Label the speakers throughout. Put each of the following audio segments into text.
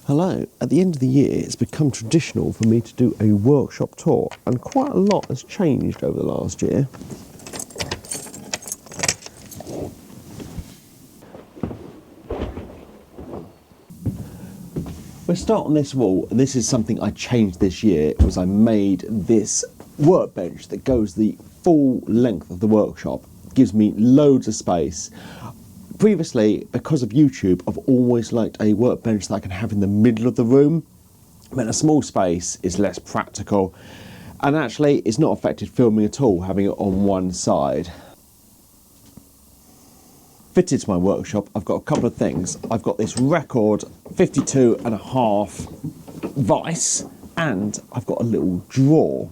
Speaker 1: Hello. At the end of the year, it's become traditional for me to do a workshop tour, and quite a lot has changed over the last year. We'll start on this wall, and this is something I changed this year, was I made this workbench that goes the full length of the workshop. It gives me loads of space. Previously, because of YouTube, I've always liked a workbench that I can have in the middle of the room. But a small space is less practical, and actually it's not affected filming at all, having it on one side. Fitted to my workshop, I've got a couple of things. I've got this record 52.5 vice, and I've got a little drawer.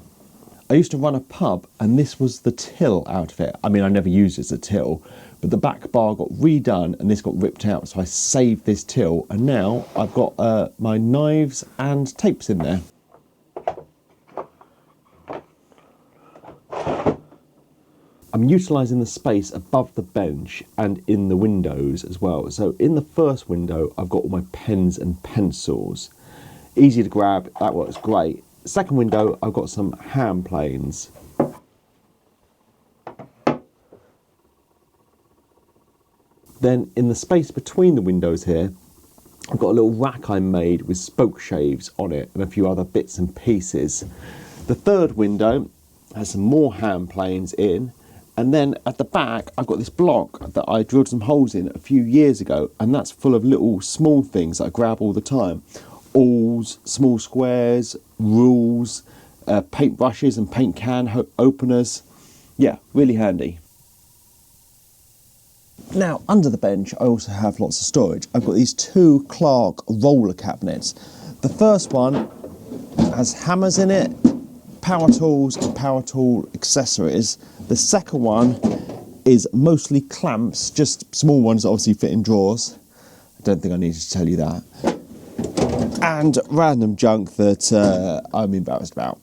Speaker 1: I used to run a pub, and this was the till out of it. I mean, I never used it as a till, but the back bar got redone and this got ripped out, so I saved this till, and now I've got my knives and tapes in there. I'm utilising the space above the bench and in the windows as well. So in the first window, I've got all my pens and pencils. Easy to grab, that works great. Second window, I've got some hand planes. Then in the space between the windows here, I've got a little rack I made with spoke shaves on it and a few other bits and pieces. The third window has some more hand planes in, and then at the back I've got this block that I drilled some holes in a few years ago, and that's full of little small things that I grab all the time. Awls, small squares, rules, paint brushes and paint can openers. Yeah, really handy. Now, under the bench, I also have lots of storage. I've got these two Clark roller cabinets. The first one has hammers in it, power tools and power tool accessories. The second one is mostly clamps, just small ones that obviously fit in drawers. I don't think I need to tell you that. And random junk that I'm embarrassed about.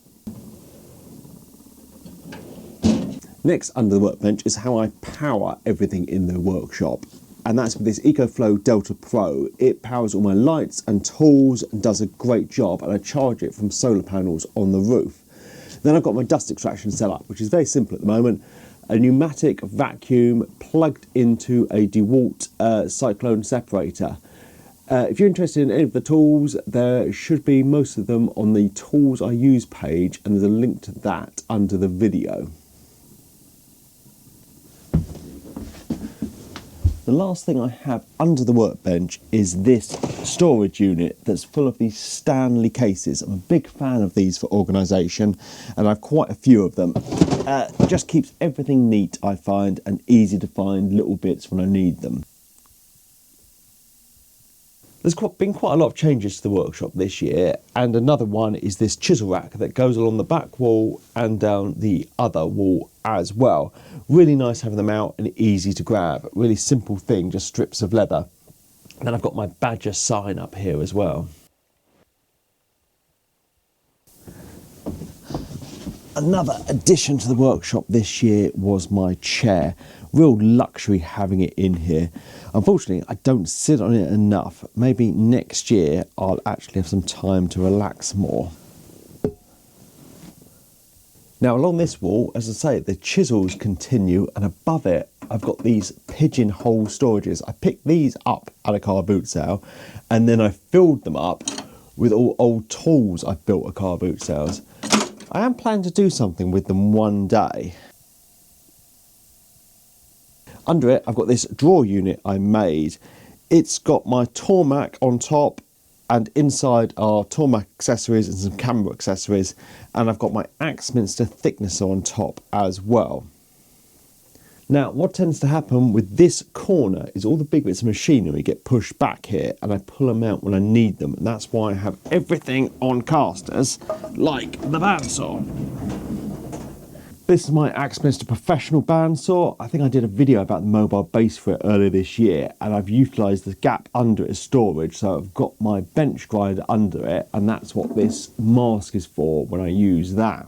Speaker 1: Next under the workbench is how I power everything in the workshop, and that's with this EcoFlow Delta Pro. It powers all my lights and tools and does a great job, and I charge it from solar panels on the roof. Then I've got my dust extraction setup, which is very simple at the moment. A pneumatic vacuum plugged into a DeWalt cyclone separator. If you're interested in any of the tools, there should be most of them on the tools I use page, and there's a link to that under the video. The last thing I have under the workbench is this storage unit that's full of these Stanley cases. I'm a big fan of these for organisation, and I have quite a few of them. It just keeps everything neat, I find, and easy to find little bits when I need them. There's been quite a lot of changes to the workshop this year, and another one is this chisel rack that goes along the back wall and down the other wall as well. Really nice having them out and easy to grab. Really simple thing, just strips of leather. And then I've got my Badger sign up here as well. Another addition to the workshop this year was my chair. Real luxury having it in here. Unfortunately, I don't sit on it enough. Maybe next year I'll actually have some time to relax more. Now along this wall, as I say, the chisels continue, and above it I've got these pigeonhole storages. I picked these up at a car boot sale, and then I filled them up with all old tools I've built at car boot sales. I am planning to do something with them one day. Under it, I've got this drawer unit I made. It's got my Tormac on top, and inside are Tormac accessories and some camera accessories, and I've got my Axminster thicknesser on top as well. Now, what tends to happen with this corner is all the big bits of machinery get pushed back here, and I pull them out when I need them, and that's why I have everything on casters, like the bandsaw. This is my Axminster professional bandsaw. I think I did a video about the mobile base for it earlier this year, and I've utilised the gap under it as storage, so I've got my bench grinder under it, and that's what this mask is for when I use that.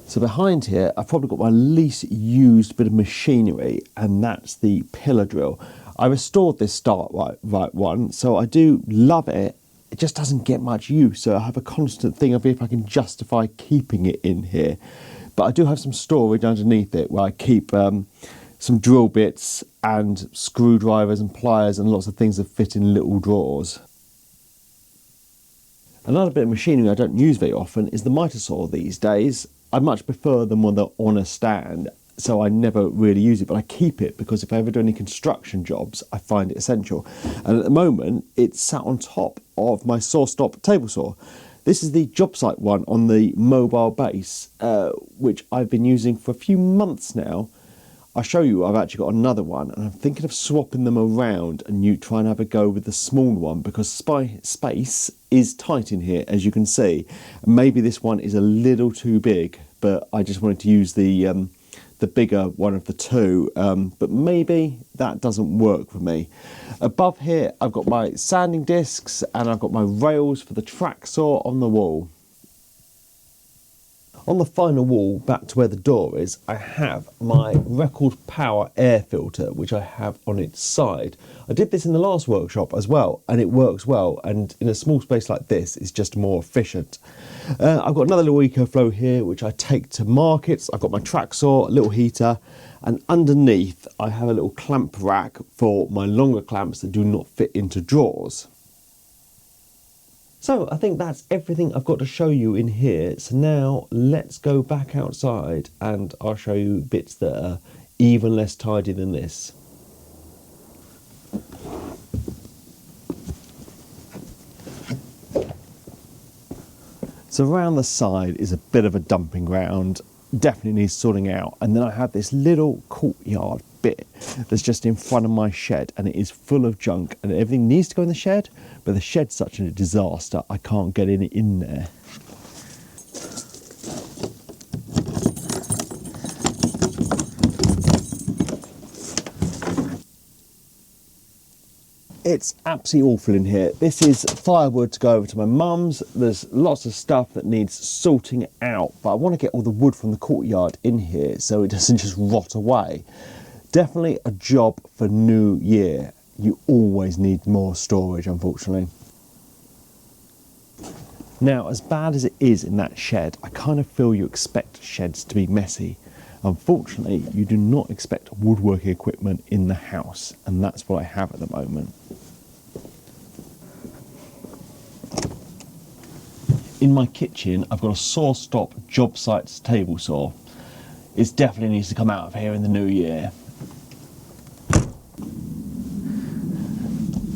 Speaker 1: So behind here, I've probably got my least used bit of machinery, and that's the pillar drill. I restored this start right one, so I do love it. It just doesn't get much use, so I have a constant thing of if I can justify keeping it in here. But I do have some storage underneath it where I keep some drill bits and screwdrivers and pliers and lots of things that fit in little drawers. Another bit of machinery I don't use very often is the miter saw these days. I much prefer them when they're on a stand, so I never really use it, but I keep it because if I ever do any construction jobs, I find it essential. And at the moment, it's sat on top of my saw stop table saw. This is the job site one on the mobile base, which I've been using for a few months now. I'll show you, I've actually got another one, and I'm thinking of swapping them around and you try and have a go with the small one because space is tight in here, as you can see. Maybe this one is a little too big, but I just wanted to use the bigger one of the two, but maybe that doesn't work for me. Above here, I've got my sanding discs and I've got my rails for the track saw on the wall. On the final wall, back to where the door is, I have my record power air filter, which I have on its side. I did this in the last workshop as well, and it works well, and in a small space like this, it's just more efficient. I've got another little EcoFlow here, which I take to markets. I've got my track saw, a little heater, and underneath, I have a little clamp rack for my longer clamps that do not fit into drawers. So I think that's everything I've got to show you in here. So now let's go back outside and I'll show you bits that are even less tidy than this. So around the side is a bit of a dumping ground. Definitely needs sorting out. And then I have this little courtyard bit that's just in front of my shed, and it is full of junk and everything needs to go in the shed, but the shed's such a disaster I can't get it in there. It's absolutely awful in here. This is firewood to go over to my mum's. There's lots of stuff that needs sorting out, but I want to get all the wood from the courtyard in here so it doesn't just rot away. Definitely a job for New Year. You always need more storage, unfortunately. Now, as bad as it is in that shed, I kind of feel you expect sheds to be messy. Unfortunately, you do not expect woodworking equipment in the house, and that's what I have at the moment. In my kitchen, I've got a saw stop job sites table saw. It definitely needs to come out of here in the new year.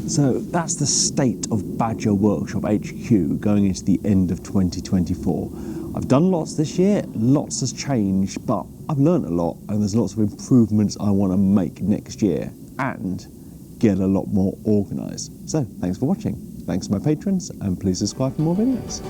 Speaker 1: So that's the state of Badger Workshop HQ going into the end of 2024. I've done lots this year, lots has changed, but I've learned a lot and there's lots of improvements I want to make next year and get a lot more organised. So thanks for watching. Thanks to my patrons and please subscribe for more videos.